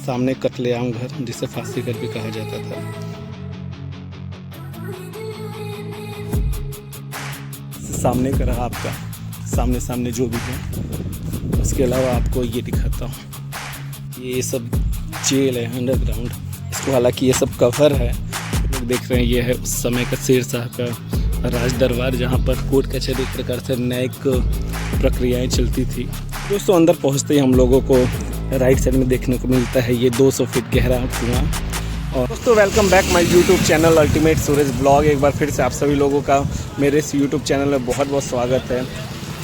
सामने कत्लेआम घर, जिसे फांसी घर भी कहा जाता था। सामने का रहा आपका सामने सामने जो भी है। उसके अलावा आपको ये दिखाता हूँ, ये सब जेल है अंडरग्राउंड। इसको हालांकि ये सब कवर है, लोग देख रहे हैं। ये है उस समय का शेरशाह का राज दरबार, जहाँ पर कोर्ट कचहरी एक प्रकार से न्यायिक प्रक्रियाएं चलती थी। दोस्तों अंदर पहुँचते ही हम लोगों को राइट साइड में देखने को मिलता है ये 200 फीट गहरा कुआं। और दोस्तों welcome back my YouTube channel ultimate Suraj blog. एक बार फिर से आप सभी लोगों का मेरे इस यूट्यूब चैनल में बहुत बहुत स्वागत है।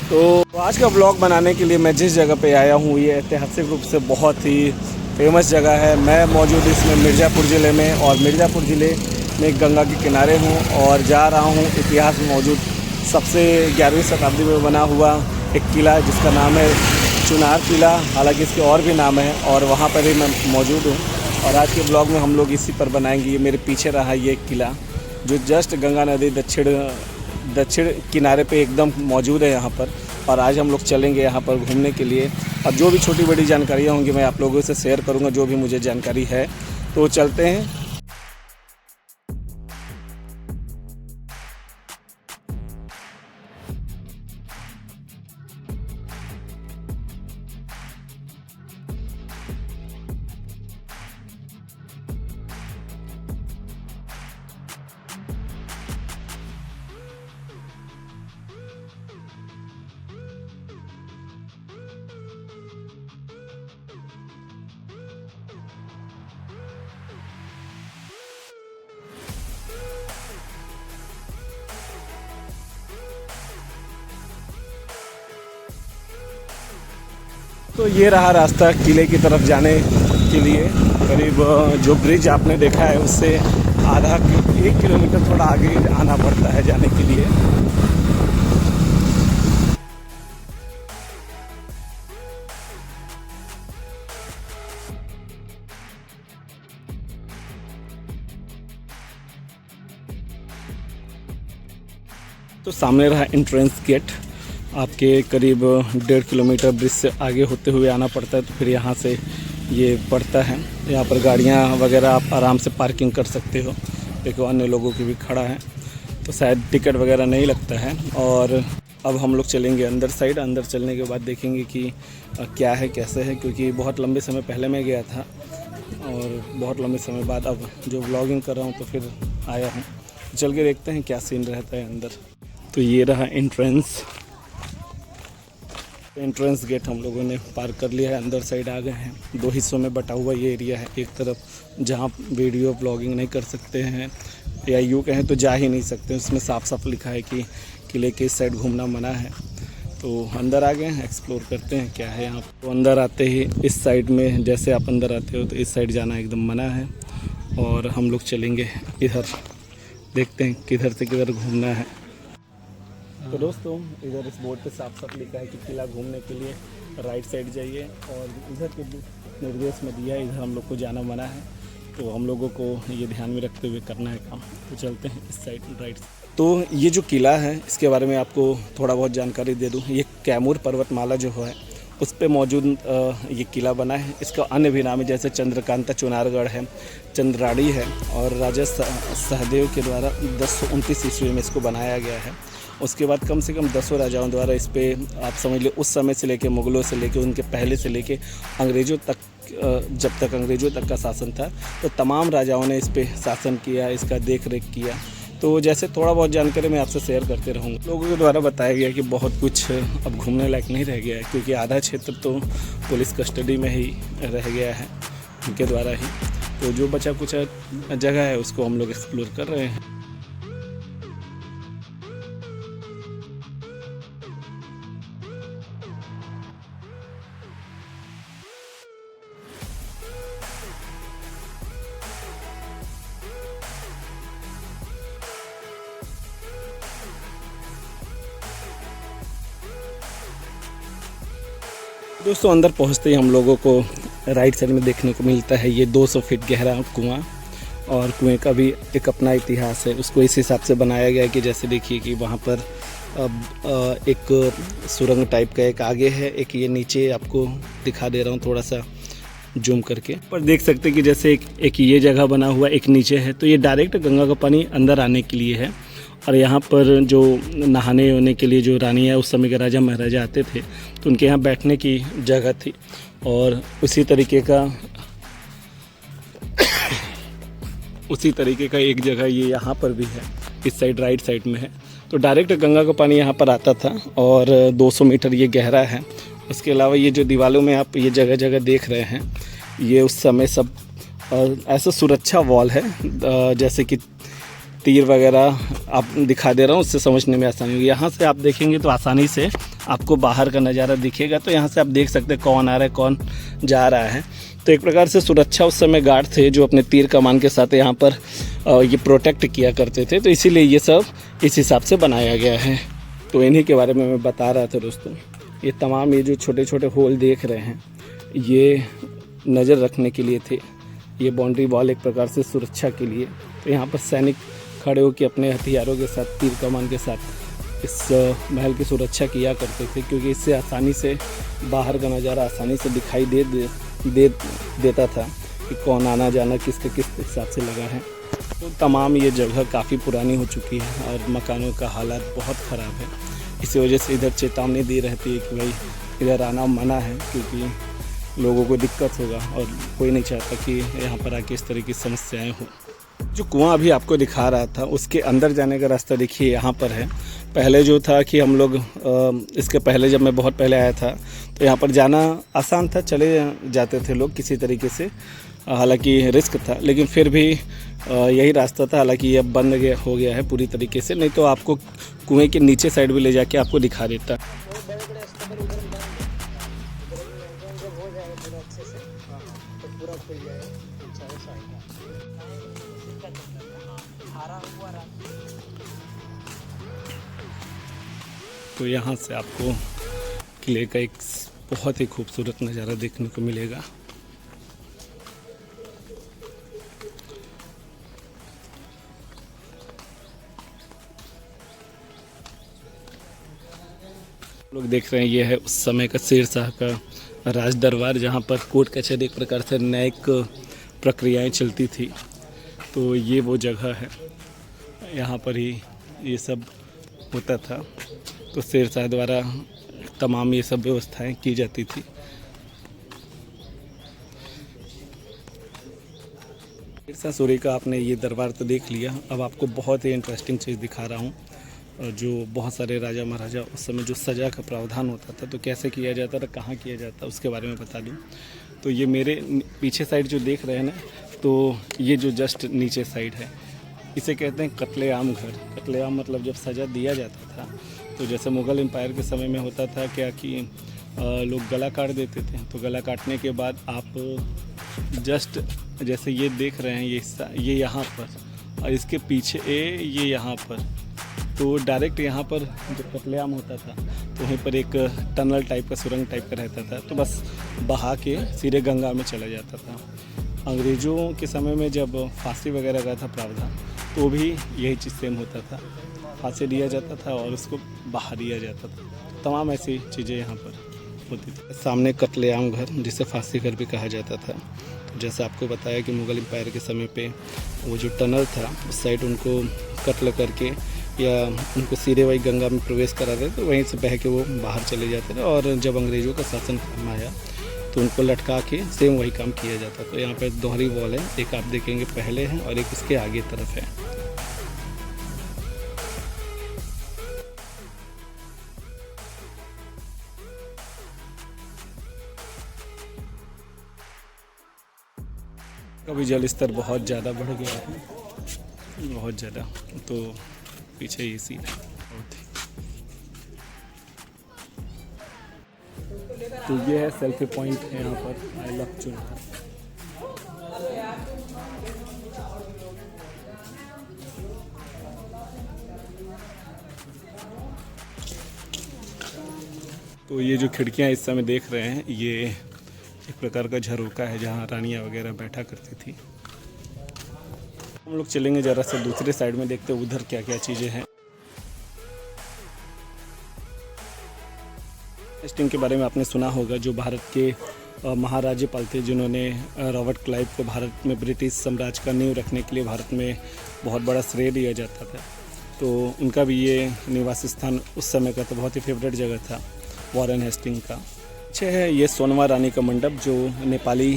तो आज का ब्लॉग बनाने के लिए मैं जिस जगह पे आया हूँ, ये ऐतिहासिक रूप से बहुत ही फेमस जगह है। मैं मौजूद इसमें मिर्ज़ापुर ज़िले में, और मिर्ज़ापुर ज़िले में गंगा के किनारे हूँ और जा रहा हूँ इतिहास में मौजूद सबसे 11वीं शताब्दी में बना हुआ एक किला जिसका नाम है चुनार किला। हालांकि इसके और भी नाम है, और वहाँ पर ही मैं मौजूद हूँ। और आज के ब्लॉग में हम लोग इसी पर बनाएंगे। ये मेरे पीछे रहा ये किला, जो जस्ट गंगा नदी दक्षिण किनारे पे एकदम मौजूद है यहाँ पर। और आज हम लोग चलेंगे यहाँ पर घूमने के लिए। अब जो भी छोटी बड़ी जानकारियाँ होंगी मैं आप लोगों से शेयर करूँगा, जो भी मुझे जानकारी है। तो चलते हैं। तो ये रहा रास्ता किले की तरफ जाने के लिए। करीब जो ब्रिज आपने देखा है उससे आधा 1 किलोमीटर थोड़ा आगे आना पड़ता है जाने के लिए। तो सामने रहा एंट्रेंस गेट। आपके करीब 1.5 किलोमीटर ब्रिज से आगे होते हुए आना पड़ता है, तो फिर यहाँ से ये पड़ता है। यहाँ पर गाड़ियाँ वगैरह आप आराम से पार्किंग कर सकते हो। देखो अन्य लोगों की भी खड़ा है, तो शायद टिकट वगैरह नहीं लगता है। और अब हम लोग चलेंगे अंदर साइड। अंदर चलने के बाद देखेंगे कि क्या है कैसे है, क्योंकि बहुत लंबे समय पहले मैं गया था और बहुत लंबे समय बाद अब जो व्लॉगिंग कर रहा हूँ तो फिर आया हूँ। चल के देखते हैं क्या सीन रहता है अंदर। तो ये रहा एंट्रेंस गेट हम लोगों ने पार कर लिया है। अंदर साइड आ गए हैं। 2 हिस्सों में बटा हुआ ये एरिया है। एक तरफ जहाँ वीडियो ब्लॉगिंग नहीं कर सकते हैं, या यूँ कहें तो जा ही नहीं सकते, उसमें साफ साफ लिखा है कि किले के इस साइड घूमना मना है। तो अंदर आ गए हैं, एक्सप्लोर करते हैं क्या है यहाँ। तो अंदर आते ही इस साइड में, जैसे आप अंदर आते हो तो इस साइड जाना एकदम मना है। और हम लोग चलेंगे इधर, देखते हैं किधर से किधर घूमना है। तो दोस्तों इधर इस बोर्ड पे साफ साफ लिखा है कि किला घूमने के लिए राइट साइड जाइए, और इधर के निर्देश में दिया है इधर हम लोग को जाना मना है। तो हम लोगों को ये ध्यान में रखते हुए करना है काम। तो चलते हैं इस साइड राइट। तो ये जो किला है इसके बारे में आपको थोड़ा बहुत जानकारी दे दूँ। ये कैमूर पर्वतमाला जो है उस पर मौजूद ये किला बना है। इसका अन्य भी नाम है, जैसे चंद्रकांता चुनारगढ़ है, चंद्राड़ी है, और राजा सहदेव के द्वारा 1029 ईस्वी में इसको बनाया गया है। उसके बाद कम से कम 10 राजाओं द्वारा इस पर आप समझ लो उस समय से लेके मुग़लों से लेके उनके पहले से लेके अंग्रेज़ों तक, जब तक अंग्रेज़ों तक का शासन था, तो तमाम राजाओं ने इस पर शासन किया, इसका देख रेख किया। तो जैसे थोड़ा बहुत जानकारी मैं आपसे शेयर करते रहूँगा। लोगों के द्वारा बताया गया कि बहुत कुछ अब घूमने लायक नहीं रह गया है, क्योंकि आधा क्षेत्र तो पुलिस कस्टडी में ही रह गया है उनके द्वारा ही। तो जो बचा कुछ जगह है उसको हम लोग एक्सप्लोर कर रहे हैं। दोस्तों अंदर पहुंचते ही हम लोगों को राइट साइड में देखने को मिलता है ये 200 फीट गहरा कुआं। और कुएं का भी एक अपना इतिहास है। उसको इस हिसाब से बनाया गया है कि जैसे देखिए कि वहाँ पर एक सुरंग टाइप का एक आगे है, एक ये नीचे आपको दिखा दे रहा हूँ थोड़ा सा। जूम करके पर देख सकते हैं कि जैसे एक ये जगह बना हुआ एक नीचे है, तो ये डायरेक्ट गंगा का पानी अंदर आने के लिए है। और यहाँ पर जो नहाने होने के लिए जो रानियाँ उस समय के राजा महाराजा आते थे तो उनके यहाँ बैठने की जगह थी। और उसी तरीके का एक जगह ये यहाँ पर भी है, इस साइड राइट साइड में है। तो डायरेक्ट गंगा का पानी यहाँ पर आता था और 200 मीटर ये गहरा है। उसके अलावा ये जो दीवारों में आप ये जगह जगह देख रहे हैं, ये उस समय सब ऐसा सुरक्षा वॉल है, जैसे कि तीर वगैरह आप दिखा दे रहा हूँ, उससे समझने में आसानी होगी। यहाँ से आप देखेंगे तो आसानी से आपको बाहर का नज़ारा दिखेगा। तो यहाँ से आप देख सकते हैं कौन आ रहा है कौन जा रहा है। तो एक प्रकार से सुरक्षा उस समय गार्ड थे जो अपने तीर कमान के साथ यहाँ पर ये प्रोटेक्ट किया करते थे। तो इसीलिए ये सब इस हिसाब से बनाया गया है। तो इन्हीं के बारे में मैं बता रहा था दोस्तों। ये तमाम ये जो छोटे छोटे होल देख रहे हैं, ये नज़र रखने के लिए थे। ये बाउंड्री वॉल एक प्रकार से सुरक्षा के लिए। तो यहाँ पर सैनिक खड़े होकर अपने हथियारों के साथ, तीर कमान के साथ इस महल की सुरक्षा किया करते थे, क्योंकि इससे आसानी से बाहर का नज़ारा आसानी से दिखाई देता था कि कौन आना जाना किसके किस हिसाब से लगा है। तो तमाम ये जगह काफ़ी पुरानी हो चुकी है और मकानों का हालात बहुत ख़राब है। इसी वजह से इधर चेतावनी दी रहती है कि भाई इधर आना मना है, क्योंकि लोगों को दिक्कत होगा और कोई नहीं चाहता कि यहाँ पर आके इस तरह की समस्याएं हो। जो कुआं अभी आपको दिखा रहा था उसके अंदर जाने का रास्ता देखिए यहाँ पर है। पहले जो था कि हम लोग इसके पहले जब मैं बहुत पहले आया था तो यहाँ पर जाना आसान था, चले जाते थे लोग किसी तरीके से, हालांकि रिस्क था, लेकिन फिर भी यही रास्ता था। हालांकि ये अब बंद हो गया है पूरी तरीके से, नहीं तो आपको कुएं के नीचे साइड भी ले जाके आपको दिखा देता। तो यहाँ से आपको किले का एक बहुत ही खूबसूरत नज़ारा देखने को मिलेगा। लोग देख रहे हैं ये है उस समय का शेरशाह का राज दरबार, जहाँ पर कोर्ट कचहरी एक प्रकार से न्यायिक प्रक्रियाएं चलती थी। तो ये वो जगह है, यहाँ पर ही ये सब होता था। तो शेरशाह द्वारा तमाम ये सब व्यवस्थाएं की जाती थी। शेरशाह सूरी का आपने ये दरबार तो देख लिया। अब आपको बहुत ही इंटरेस्टिंग चीज़ दिखा रहा हूँ, जो बहुत सारे राजा महाराजा उस समय जो सज़ा का प्रावधान होता था तो कैसे किया जाता था, कहाँ किया जाता, उसके बारे में बता दूँ। तो ये मेरे पीछे साइड जो देख रहे हैं ना, तो ये जो जस्ट नीचे साइड है, इसे कहते हैं कत्लेआम घर। कत्लेआम मतलब जब सज़ा दिया जाता था तो जैसे मुग़ल एम्पायर के समय में होता था क्या कि लोग गला काट देते थे। तो गला काटने के बाद आप जस्ट जैसे ये देख रहे हैं ये यहाँ पर और इसके पीछे ये यहाँ पर, तो डायरेक्ट यहाँ पर जो कत्लेआम होता था तो वहीं पर एक टनल टाइप का, सुरंग टाइप का रहता था, तो बस बहा के सीधे गंगा में चला जाता था। अंग्रेज़ों के समय में जब फांसी वगैरह का था प्रावधान तो भी यही चीज़ सेम होता था, फांसी दिया जाता था और उसको बहा दिया जाता था। तो तमाम ऐसी चीज़ें यहाँ पर होती थी। सामने कत्लेआम घर, जिसे फांसी घर भी कहा जाता था। तो जैसे आपको बताया कि मुग़ल एम्पायर के समय पे वो जो टनल था उस साइड उनको कत्ल करके या उनको सीधे वही गंगा में प्रवेश करा देते, तो वहीं से बह के वो बाहर चले जाते थे। और जब अंग्रेज़ों का शासन आया तो उनको लटका के सेम वही काम किया जाता। तो यहाँ पे दोहरी वॉल है, एक आप देखेंगे पहले है और एक इसके आगे तरफ है। अभी जल स्तर बहुत ज़्यादा बढ़ गया है, बहुत ज़्यादा। तो पीछे ये सीन है बहुत ही। तो ये है सेल्फी पॉइंट है यहाँ पर, आई लव चुनार। तो ये जो खिड़कियाँ इस समय देख रहे हैं, ये एक प्रकार का झरोका है जहाँ रानियाँ वगैरह बैठा करती थी। हम लोग चलेंगे ज़रा सा दूसरे साइड में, देखते हैं उधर क्या क्या चीज़ें हैं। टेस्टिंग के बारे में आपने सुना होगा, जो भारत के महाराज्यपाल थे जिन्होंने रॉबर्ट क्लाइव को भारत में ब्रिटिश साम्राज्य का नींव रखने के लिए भारत में बहुत बड़ा श्रेय दिया जाता था। तो उनका भी ये निवास स्थान उस समय का तो बहुत ही फेवरेट जगह था वॉरेन हेस्टिंग का। अच्छा है ये सोनवा रानी का मंडप जो नेपाली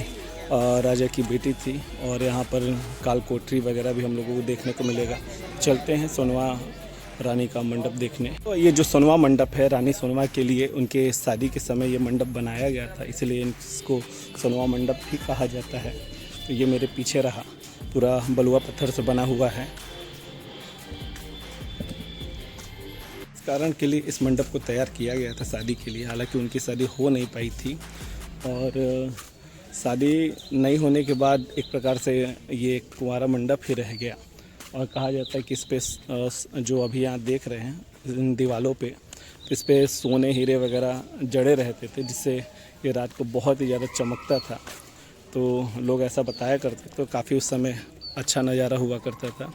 राजा की बेटी थी, और यहाँ पर काल कोठरी वगैरह भी हम लोगों को देखने को मिलेगा। चलते हैं सोनवा रानी का मंडप देखने। तो ये जो सोनवा मंडप है, रानी सोनवा के लिए उनके शादी के समय ये मंडप बनाया गया था, इसलिए इसको सोनवा मंडप भी कहा जाता है। तो ये मेरे पीछे रहा, पूरा बलुआ पत्थर से बना हुआ है। इस कारण के लिए इस मंडप को तैयार किया गया था शादी के लिए, हालांकि उनकी शादी हो नहीं पाई थी, और शादी नहीं होने के बाद एक प्रकार से ये कुंवारा मंडप ही रह गया। और कहा जाता है कि इस पे जो अभी यहाँ देख रहे हैं इन दीवालों पे, इस पे सोने हीरे वगैरह जड़े रहते थे, जिससे ये रात को बहुत ही ज़्यादा चमकता था। तो लोग ऐसा बताया करते, तो काफ़ी उस समय अच्छा नज़ारा हुआ करता था।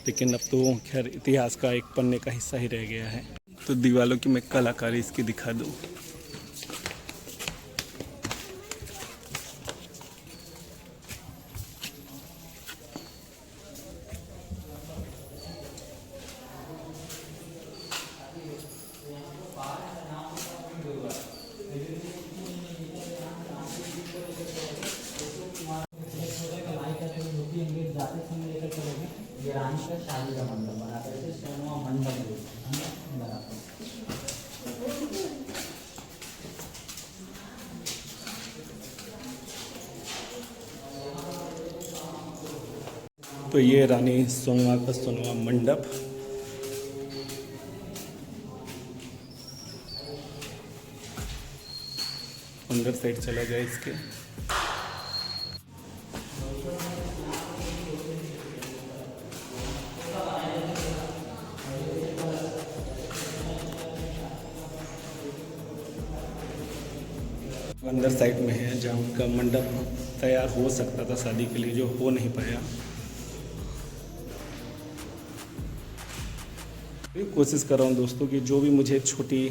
लेकिन अब तो खैर इतिहास का एक पन्ने का हिस्सा ही रह गया है। तो दीवालों की मैं कलाकारी इसकी दिखा दूँ। ये रानी का शादी का मंडप बनाते थे, सोनवा मंडप बनाते। तो ये रानी सोनवा का सोनवा मंडप। अंदर साइड चला जाए इसके। अंदर साइड में है जहाँ उनका मंडप तैयार हो सकता था शादी के लिए, जो हो नहीं पाया। कोशिश कर रहा हूँ दोस्तों कि जो भी मुझे छोटी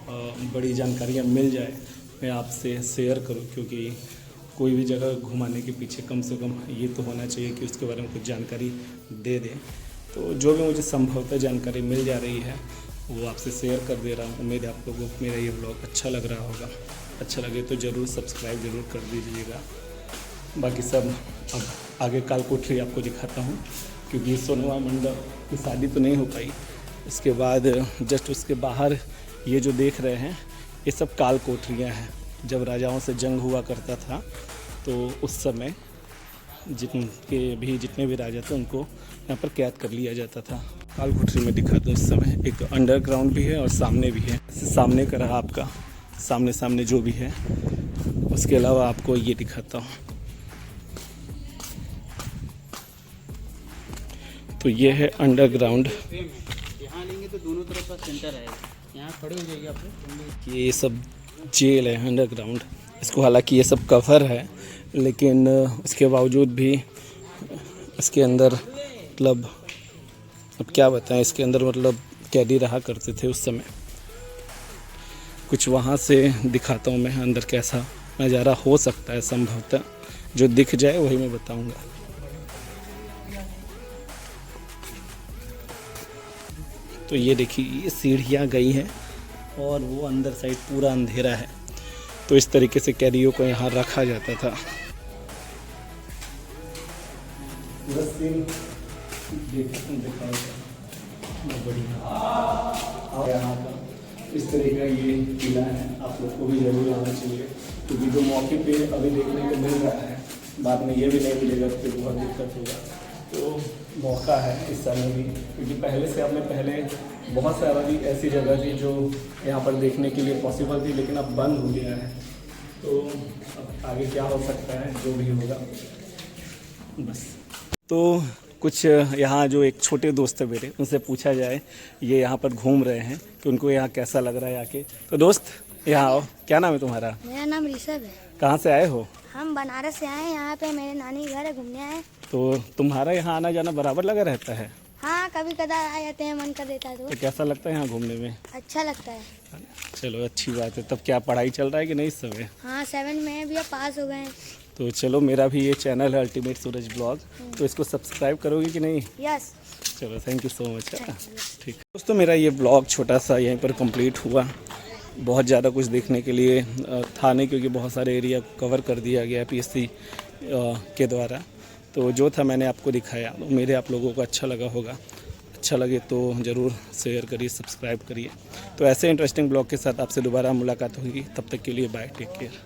बड़ी जानकारियाँ मिल जाए मैं आपसे शेयर करूँ, क्योंकि कोई भी जगह घुमाने के पीछे कम से कम ये तो होना चाहिए कि उसके बारे में कुछ जानकारी दे दें। तो जो भी मुझे संभवतः जानकारी मिल जा रही है वो आपसे शेयर कर दे रहा हूँ। उम्मीद है आप लोगों को मेरा ये ब्लॉग अच्छा लग रहा होगा। अच्छा लगे तो ज़रूर सब्सक्राइब ज़रूर कर दीजिएगा। बाकी सब अब आगे काल कोठरी आपको दिखाता हूँ, क्योंकि सोनवा मंडप की शादी तो नहीं हो पाई। इसके बाद जस्ट उसके बाहर ये जो देख रहे हैं ये सब काल कोठरियाँ हैं। जब राजाओं से जंग हुआ करता था तो उस समय जितने भी राजा थे उनको यहाँ पर कैद कर लिया जाता था। काल कोठरी में दिखा दूँ, इस समय एक अंडरग्राउंड भी है और सामने भी है। सामने का रहा आपका, सामने जो भी है। उसके अलावा आपको ये दिखाता हूँ। तो ये है अंडरग्राउंड। यहाँ लेंगे तो दोनों तरफ का सेंटर है, यहाँ खड़े हो जाइए आप। ये सब जेल है अंडरग्राउंड। इसको हालांकि ये सब कवर है, लेकिन इसके बावजूद भी इसके अंदर मतलब अब क्या बताएं, इसके अंदर मतलब कैदी रहा करते थे उस समय। कुछ वहाँ से दिखाता हूँ मैं अंदर कैसा नज़ारा हो सकता है। संभवतः जो दिख जाए वही मैं बताऊँगा। तो ये देखिए ये सीढ़ियाँ गई हैं और वो अंदर साइड पूरा अंधेरा है। तो इस तरीके से कैदियों को यहाँ रखा जाता था। यहाँ का इस तरह का ये किला है, आप लोग को भी जरूर आना चाहिए, क्योंकि जो मौके पे अभी देखने को मिल रहा है बाद में ये भी नहीं मिलेगा तो बहुत दिक्कत होगा। तो मौका है इस समय भी, क्योंकि पहले से पहले बहुत सारी ऐसी जगह थी जो यहाँ पर देखने के लिए पॉसिबल थी, लेकिन अब बंद हो गया है। तो अब आगे क्या हो सकता है, जो भी होगा बस। तो कुछ यहाँ जो एक छोटे दोस्त है मेरे, उनसे पूछा जाए, ये यहाँ पर घूम रहे हैं कि उनको यहाँ कैसा लग रहा है आके। तो दोस्त यहाँ आओ, क्या नाम है तुम्हारा? मेरा नाम ऋषभ है। कहाँ से आए हो? हम बनारस से आए हैं, यहाँ पे मेरे नानी घर है, घूमने आए। तो तुम्हारा यहाँ आना जाना बराबर लगा रहता है? हाँ, कभी कदार आ जाते हैं, मन कर देता है तो तो कैसा लगता है यहाँ घूमने में? अच्छा लगता है। चलो अच्छी बात है। तब क्या पढ़ाई चल रहा है कि नहीं इस समय? हाँ 7 में भी अब पास हो गए हैं। तो चलो, मेरा भी ये चैनल है अल्टीमेट सूरज ब्लॉग, तो इसको सब्सक्राइब करोगे कि नहीं? यस। चलो, थैंक यू सो मच। ठीक है दोस्तों, मेरा ये ब्लॉग छोटा सा यहीं पर कंप्लीट हुआ। बहुत ज़्यादा कुछ देखने के लिए था नहीं, क्योंकि बहुत सारे एरिया कवर कर दिया गया पीएससी के द्वारा। तो जो था मैंने आपको दिखाया। उम्मीद है आप लोगों को अच्छा लगा होगा। अच्छा लगे तो ज़रूर शेयर करिए, सब्सक्राइब करिए। तो ऐसे इंटरेस्टिंग ब्लॉग के साथ आपसे दोबारा मुलाकात होगी। तब तक के लिए बाय, टेक केयर।